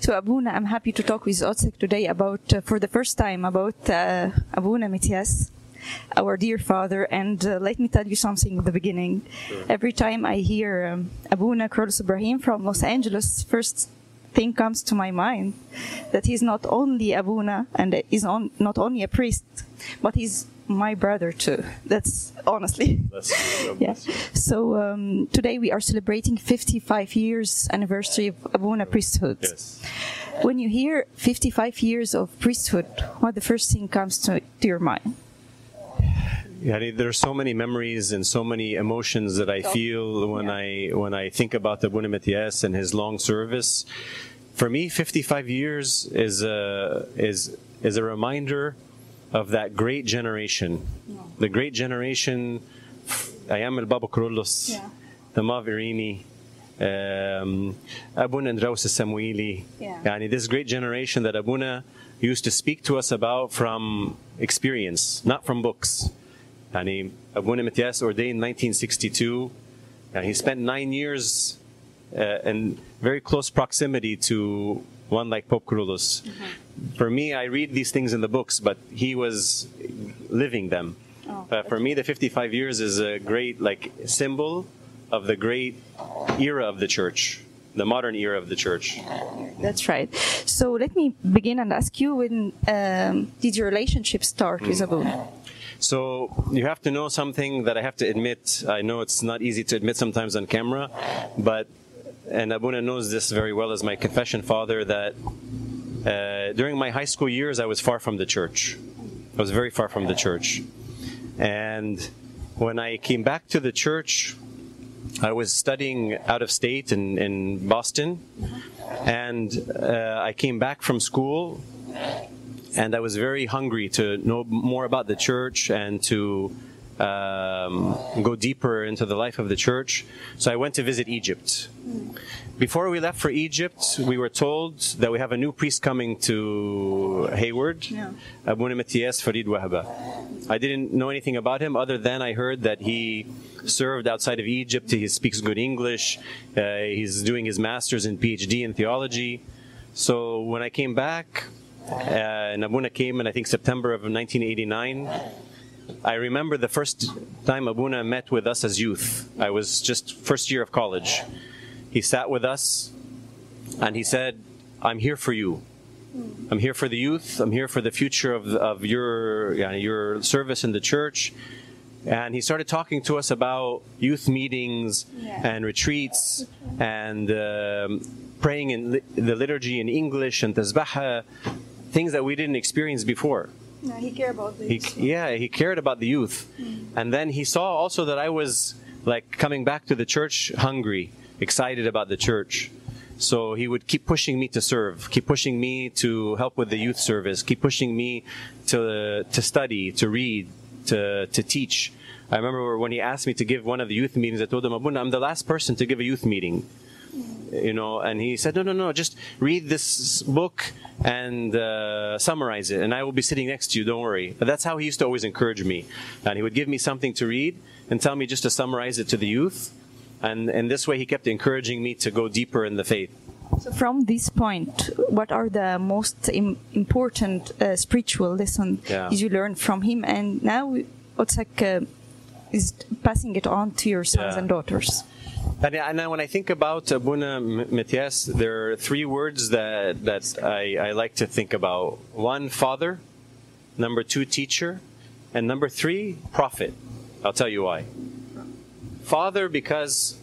So Abuna, I'm happy to talk with Otsek today about, for the first time, about Abuna Matthias, our dear father. And let me tell you something in the beginning. Sure. Every time I hear Abuna Carlos Ibrahim from Los Angeles, first thing comes to my mind that he's not only Abuna and is not only a priest, but he's my brother too. That's honestly. Yeah. So today we are celebrating 55 years anniversary of Abuna Priesthood. Yes. When you hear 55 years of priesthood, what the first thing comes to your mind? Yeah, there are so many memories and so many emotions that I feel when I think about Abuna Matthias and his long service. For me, 55 years is a reminder of that great generation, the great generation, Ayam al-Baba Kurulus, the Mavirini, Abuna Andraus al-Samuili, this great generation that Abuna used to speak to us about from experience, not from books. Abuna Matthias ordained in 1962, and he spent 9 years in very close proximity to one like Pope Kyrillos. For me, I read these things in the books, but he was living them. For me, the 55 years is a great symbol of the great era of the church, the modern era of the church. That's right. So let me begin and ask you, when did your relationship start with Abuna? So you have to know something that I have to admit. I know it's not easy to admit sometimes on camera, and Abuna knows this very well as my confession father, that during my high school years I was far from the church. I was very far from the church. And when I came back to the church, I was studying out of state in Boston, and I came back from school, and I was very hungry to know more about the church and to go deeper into the life of the church. So I went to visit Egypt. Before we left for Egypt, we were told that we have a new priest coming to Hayward, Abuna Matthias Farid Wahba. I didn't know anything about him other than I heard that he served outside of Egypt, he speaks good English, he's doing his master's and PhD in theology. So when I came back, and Abuna came in, I think, September of 1989, I remember the first time Abuna met with us as youth. I was just first year of college. He sat with us and he said, "I'm here for you. I'm here for the youth. I'm here for the future of your service in the church." And he started talking to us about youth meetings and retreats and praying in the liturgy in English and tasbah, things that we didn't experience before. No, he cared about the youth. He cared about the youth. And then he saw also that I was coming back to the church hungry, excited about the church. So he would keep pushing me to serve, keep pushing me to help with the youth service, keep pushing me to study, to read, to teach. I remember when he asked me to give one of the youth meetings, I told him, "Abuna, I'm the last person to give a youth meeting." And he said, no, just read this book and summarize it, and I will be sitting next to you, don't worry. But that's how he used to always encourage me. And he would give me something to read and tell me just to summarize it to the youth. And in this way, he kept encouraging me to go deeper in the faith. So from this point, what are the most important spiritual lessons you learned from him? And now Otsek is passing it on to your sons and daughters. And when I think about Abuna Matthias, there are three words that I like to think about. One, father. Number two, teacher. And number three, prophet. I'll tell you why. Father, because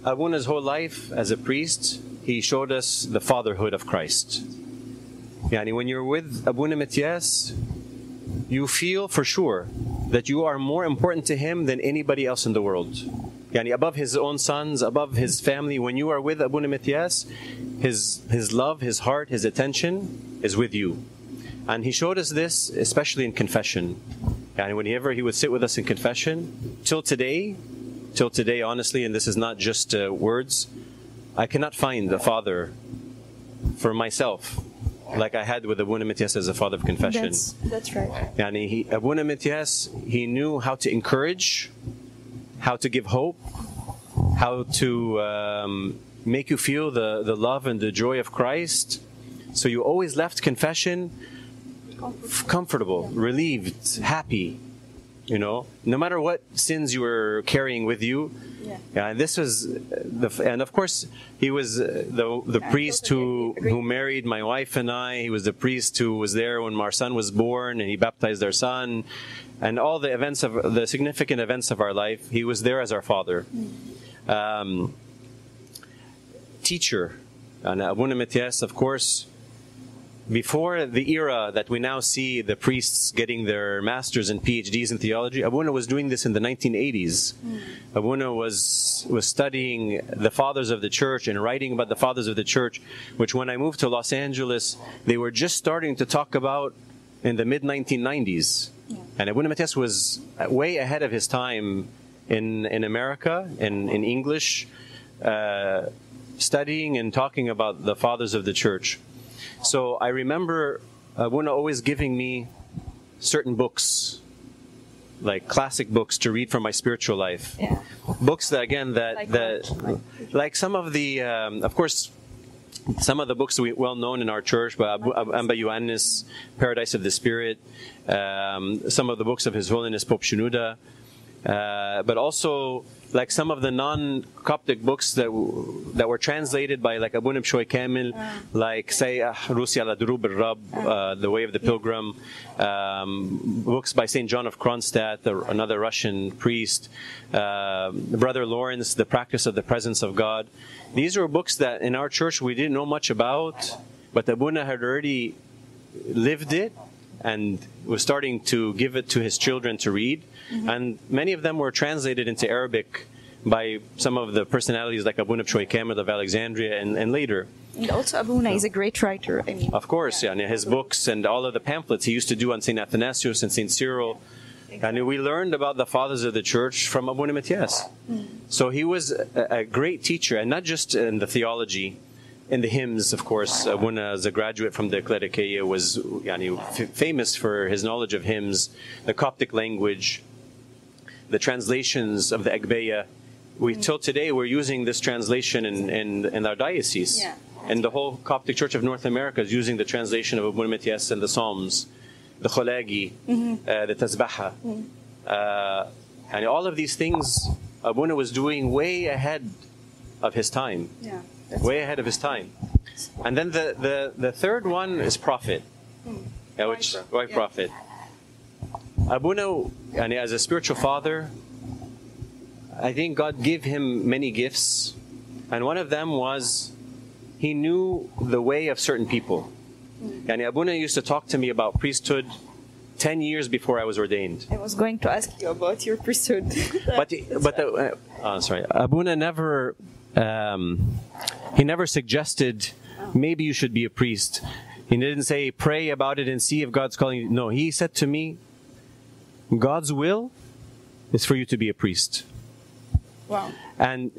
Abuna's whole life as a priest, he showed us the fatherhood of Christ. When you're with Abuna Matthias, you feel for sure that you are more important to him than anybody else in the world. Above his own sons, above his family, when you are with Abuna Matthias, his love, his heart, his attention is with you. And he showed us this especially in confession. And whenever he would sit with us in confession, till today, honestly, and this is not just words, I cannot find a father for myself like I had with Abuna Matthias as a father of confession. That's right. Abuna Matthias, he knew how to encourage, how to give hope, how to make you feel the love and the joy of Christ. So you always left confession comfortable, relieved, happy. You know, no matter what sins you were carrying with you. Yeah, and this was and of course he was the priest who married my wife and I. He was the priest who was there when our son was born, and he baptized our son, and all the events of the significant events of our life. He was there as our father, teacher, and Abuna Matthias, of course. Before the era that we now see the priests getting their masters and PhDs in theology, Abuna was doing this in the 1980s. Abuna was studying the fathers of the church and writing about the fathers of the church, which when I moved to Los Angeles, they were just starting to talk about in the mid-1990s. And Abuna Matthias was way ahead of his time in America, in English, studying and talking about the fathers of the church. So I remember Abuna always giving me certain books, like classic books to read for my spiritual life. Yeah. Books that, again, like some of the, of course, some of the books well known in our church, by Amba Ioannis, Paradise of the Spirit, some of the books of His Holiness Pope Shenouda, but also like some of the non-Coptic books that were translated by like Abuna B'Shoy Kamil, like say Rusi ala Durub al-Rab, The Way of the Pilgrim, books by St. John of Kronstadt, another Russian priest, Brother Lawrence, The Practice of the Presence of God. These were books that in our church we didn't know much about, but Abuna had already lived it and was starting to give it to his children to read. And many of them were translated into Arabic by some of the personalities like Abuna B'Shoy Kamil of Alexandria and later. And also Abuna is a great writer. I mean, of course, yeah. And his books and all of the pamphlets he used to do on St. Athanasius and St. Cyril. Exactly. And we learned about the fathers of the church from Abuna Matthias. So he was a great teacher, and not just in the theology, in the hymns, of course. Abuna, as a graduate from the Clericaia, was famous for his knowledge of hymns, the Coptic language, the translations of the Agbeya. Till today, we're using this translation in our diocese. Yeah. And the whole Coptic Church of North America is using the translation of Abuna Matthias and the Psalms, the Kholagi, the Tazbaha. And all of these things, Abuna was doing way ahead of his time. Yeah. Way ahead of his time. And then the third one is prophet. Why prophet? Abuna, as a spiritual father, I think God gave him many gifts, and one of them was he knew the way of certain people. Abuna used to talk to me about priesthood 10 years before I was ordained. I was going to ask you about your priesthood. Sorry, Abuna never he never suggested maybe you should be a priest. He didn't say pray about it and see if God's calling you. No, he said to me, God's will is for you to be a priest. Wow. And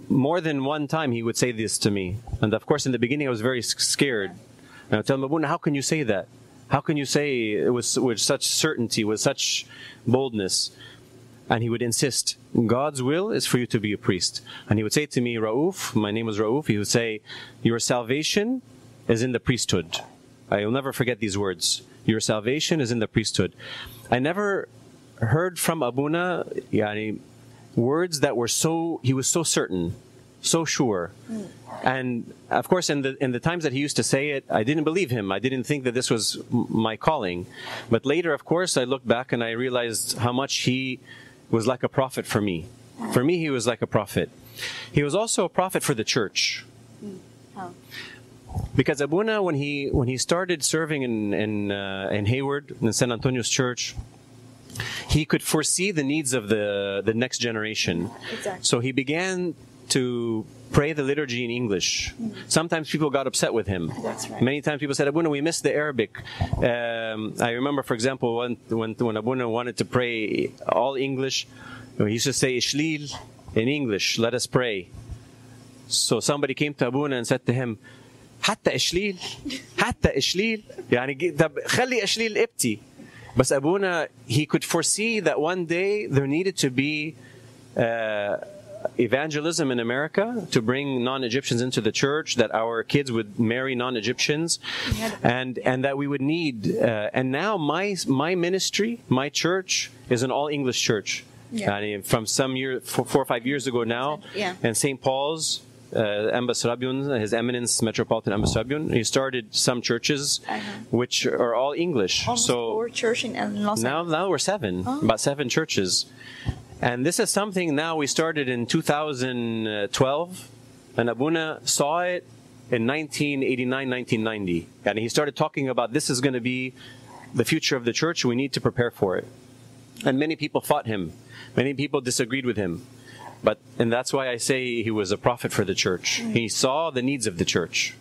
more than one time he would say this to me. And of course in the beginning I was very scared. And I would tell him, Abuna, how can you say that? How can you say it with such certainty, with such boldness? And he would insist, God's will is for you to be a priest. And he would say to me, Raouf, my name was Raouf, he would say, your salvation is in the priesthood. I will never forget these words. Your salvation is in the priesthood. I never heard from Abuna words that were he was so certain, so sure. And of course, in the times that he used to say it, I didn't believe him. I didn't think that this was my calling. But later, of course, I looked back and I realized how much he was like a prophet for me. For me, he was like a prophet. He was also a prophet for the church. How? Because Abuna, when he started serving in Hayward, in San Antonio's church, he could foresee the needs of the next generation. Exactly. So he began to pray the liturgy in English. Sometimes people got upset with him. That's right. Many times people said, Abuna, we missed the Arabic. I remember, for example, when Abuna wanted to pray all English, he used to say, Ishlil, in English, let us pray. So somebody came to Abuna and said to him, حتى إشليل حتى إشليل يعني طب خلي إشليل ابتي. But Abuna, he could foresee that one day there needed to be evangelism in America, to bring non-Egyptians into the church, that our kids would marry non-Egyptians, and that we would need. And now my ministry, my church, is an all-English church. Yeah. From some 4 or 5 years ago now, and St. Paul's, Ambassador, His Eminence Metropolitan Ambassador, he started some churches which are all English. Almost so 4 churches in Los Angeles. Now we're 7, about 7 churches. And this is something now we started in 2012, and Abuna saw it in 1989, 1990. And he started talking about this is going to be the future of the church, we need to prepare for it. And many people fought him. Many people disagreed with him. And that's why I say he was a prophet for the church. He saw the needs of the church.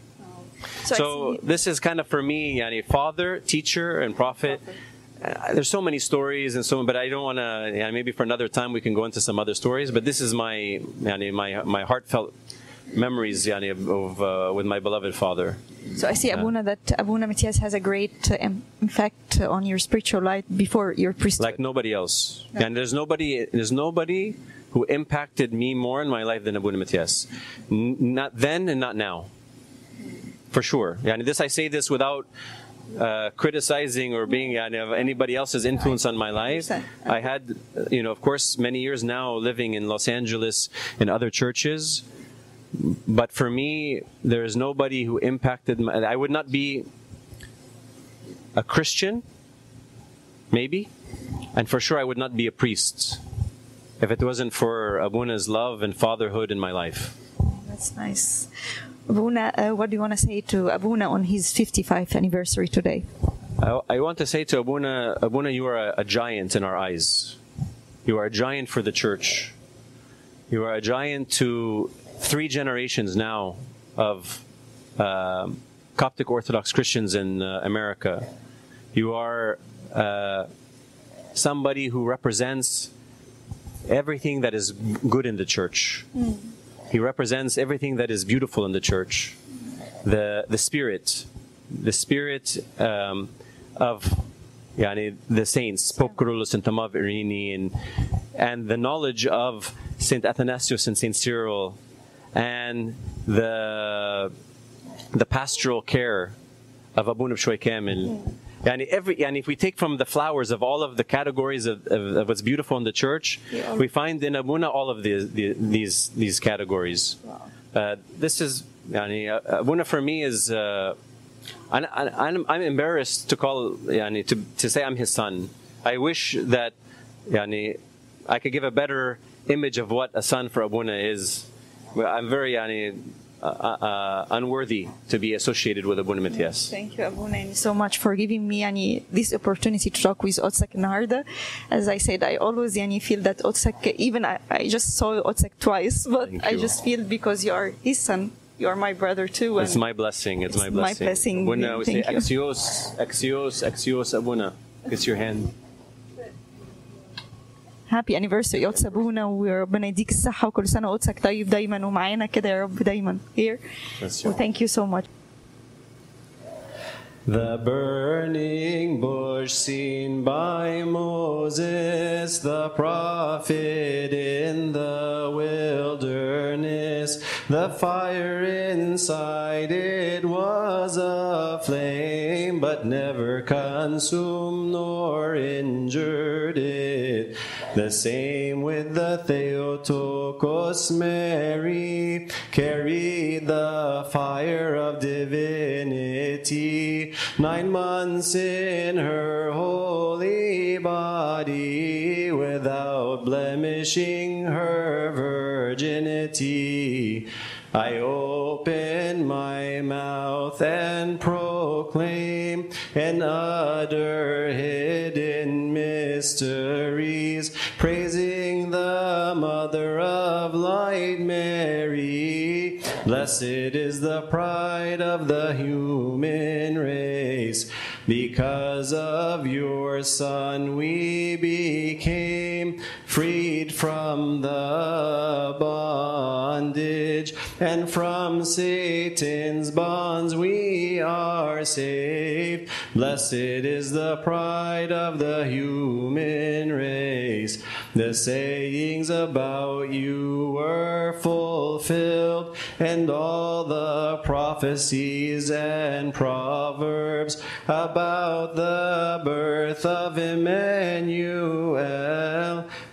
So this is kind of for me, father, teacher, and prophet. There's so many stories but I don't want to. Maybe for another time we can go into some other stories. But this is my heartfelt memories with my beloved father. So I see, Abuna, that Abuna Matthias has a great impact on your spiritual life before your priesthood. Like nobody else. No. And there's nobody who impacted me more in my life than Abuna Matthias. Not then and not now. For sure. I say this without criticizing or being of anybody else's influence on my life. I had, of course, many years now living in Los Angeles in other churches. But for me, there is nobody who impacted I would not be a Christian, maybe, and for sure I would not be a priest if it wasn't for Abuna's love and fatherhood in my life. That's nice. Abuna, what do you want to say to Abuna on his 55th anniversary today? I want to say to Abuna, you are a giant in our eyes. You are a giant for the church. You are a giant to 3 generations now of Coptic Orthodox Christians in America. You are somebody who represents everything that is good in the church. He represents everything that is beautiful in the church. The spirit of the saints, Pope Kyrillos and Thoma of Irini, and the knowledge of Saint Athanasius and Saint Cyril, and the pastoral care of Abuna Shoy Kamil. And if we take from the flowers of all of the categories of what's beautiful in the church, we find in Abuna all of these categories. Wow. This is Abuna for me is. I'm embarrassed to call to say I'm his son. I wish that I could give a better image of what a son for Abuna is. I'm very unworthy to be associated with Abuna Matthias. Thank you, Abuna, so much for giving me this opportunity to talk with Otsak النهارده. As I said, I always feel that Otsak, even I just saw Otsak twice, but I just feel because you are his son, you are my brother too. It's my blessing. It's my blessing. Abuna, we say Axios, Axios, Axios Abuna. Kiss your hand. Happy anniversary قدس أبونا وربنا يديك الصحة وكل سنة قدسك طيب دايما ومعانا كده يا رب دايما here. Well, thank you so much. The burning bush seen by Moses, the prophet in the wilderness, the fire inside it was a flame, but never consumed nor injured it. The same with the Theotokos Mary, carried the fire of divinity 9 months in her holy body, without blemishing her virginity. I open my mouth and proclaim and utter hidden mysteries, praising the Mother of Light, Mary. Blessed is the pride of the human race. Because of your Son we became freed from the bondage and from Satan's bonds we are saved. Blessed is the pride of the human race. The sayings about you were fulfilled, and all the prophecies and proverbs about the birth of Emmanuel.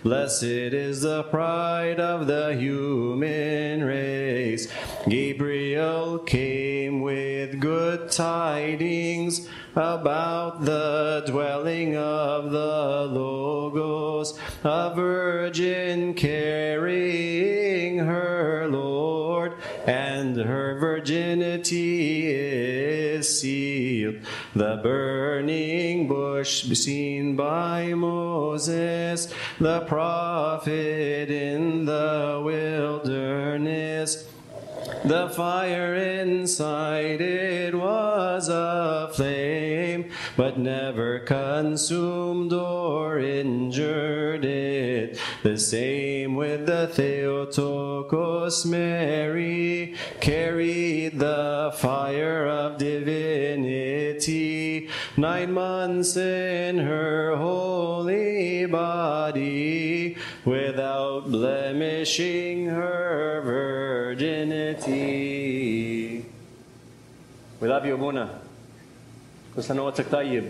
Blessed is the pride of the human race. Gabriel came with good tidings about the dwelling of the Logos, a virgin carrying her Lord, and her virginity is sealed. The burning bush seen by Moses, the prophet in the wilderness. The fire inside it was a flame, but never consumed or injured it. The same with the Theotokos. Mary carried the fire of divinity 9 months in her holy body, without blemishing her virginity. We love you, Abuna. كل سنة وأنت طيب.